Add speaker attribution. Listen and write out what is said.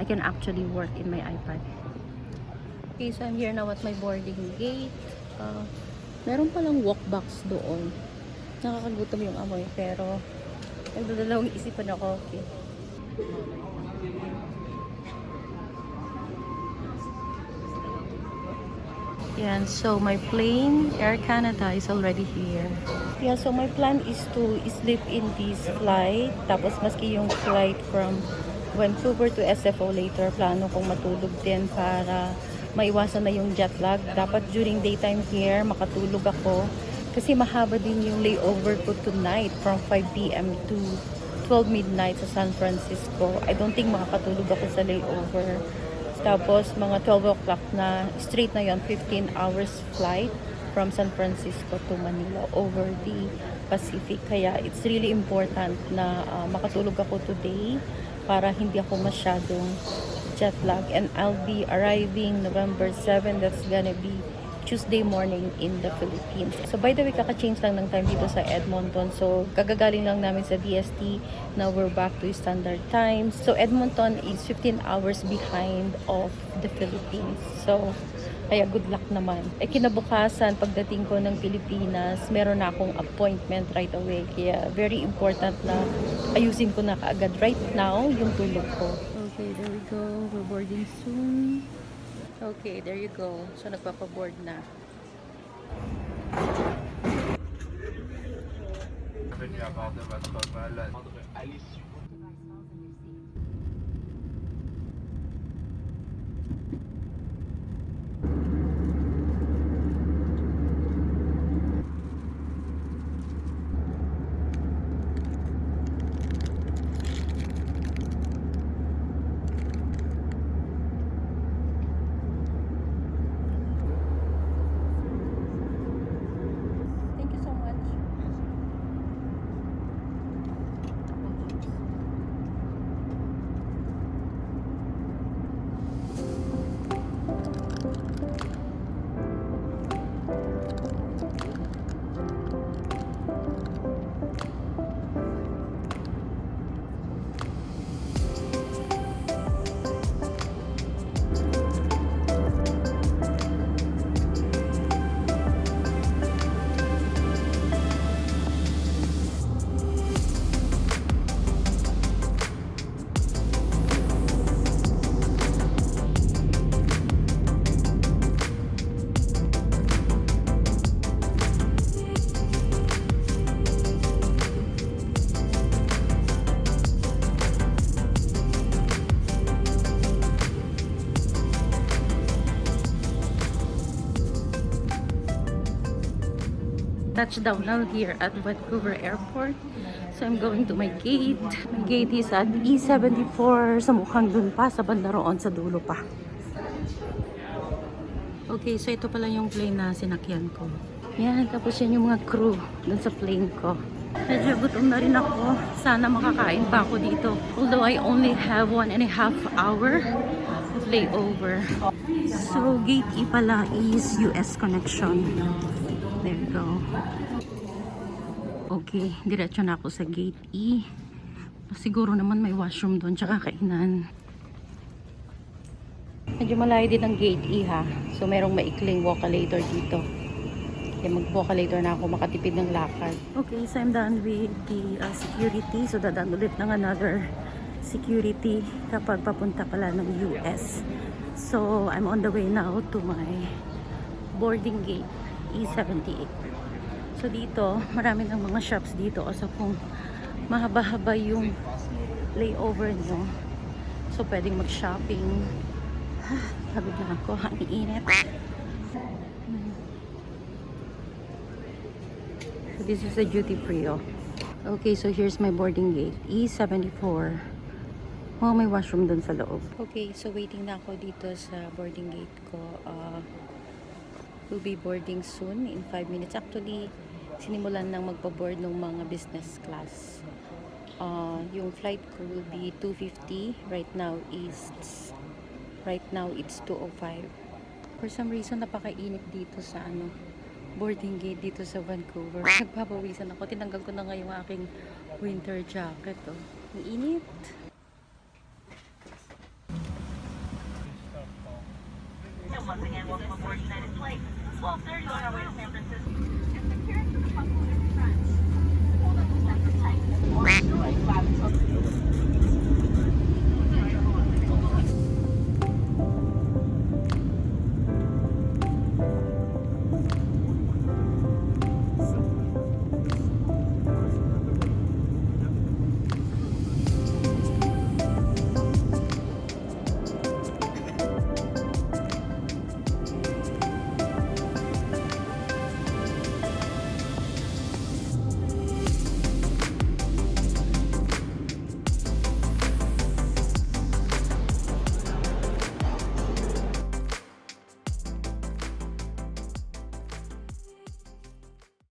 Speaker 1: I can actually work in my iPad. Okay, so I'm here now at my boarding gate. Meron palang walk box doon. Nakakagutom yung amoy, pero nagdadalawang isipan ako. Okay. Yan, so my plane, Air Canada, is already here. Yeah, so my plan is to sleep in this flight. Tapos maski yung flight from Vancouver to SFO later, plano kong matulog din para maiwasan na yung jet lag. Dapat during daytime here, makatulog ako. Kasi mahaba din yung layover ko tonight from 5 p.m. to 12 midnight sa San Francisco. I don't think makakatulog ako sa layover. Tapos mga 12 o'clock na, straight na yon, 15 hours flight from San Francisco to Manila over the Pacific. Kaya it's really important na makatulog ako today para hindi ako masyadong jet lag. And I'll be arriving November 7. That's gonna be Tuesday morning in the Philippines. So by the way, kaka-change lang ng time dito sa Edmonton. So kagagaling lang namin sa DST. Now we're back to standard time. So Edmonton is 15 hours behind of the Philippines. So kaya good luck naman. Kinabukasan pagdating ko ng Pilipinas, meron na akong appointment right away. Kaya very important na ayusin ko na kaagad right now yung tulog ko. Okay, there we go. We're boarding soon. Okay, there you go. So, nagpapaboard na. Thank you so much. Touchdown now here at Vancouver Airport. So I'm going to my gate. My gate is at E74. Sa mukhang dun pa, sa banda roon, sa dulo pa. Okay, so ito pala yung plane na sinakyan ko. Yan, tapos yan yung mga crew dun sa plane ko. Medyo gutom na rin ako. Sana makakain pa ako dito. Although I only have 1.5 hour of layover. So gate E pala is US connection. There you go. Okay, diretso na ako sa gate E. Siguro naman may washroom doon, tsaka kainan. Medyo malayo din ang gate E ha. So merong maikling walk-a-lator dito. Kaya mag-walk-a-lator na ako, makatipid ng lakad. Okay, so I'm done with the security. So dadaan ulit ng another security kapag papunta pala ng US. So I'm on the way now to my boarding gate. E78. So dito, marami ng mga shops dito. So kung mahaba-haba yung layover nyo, so pwedeng mag-shopping. Pagod na ako, ang iinit. So this is a duty free. Okay, so here's my boarding gate. E74. Oh, may washroom dun sa loob. Okay, so waiting na ako dito sa boarding gate ko. Will be boarding soon in 5 minutes. Actually, sinimulan nang magpa-board ng mga business class. Yung flight ko will be 2:50. Right now it's 2:05. For some reason, napakainit dito sa boarding gate dito sa Vancouver. Nagpapawisan ako. Tinanggal ko na nga yung aking winter jacket. Ang init.
Speaker 2: Once again, welcome aboard United Flight 1230 on our way to San Francisco. And securing to the buckle in front. Hold on the center tight.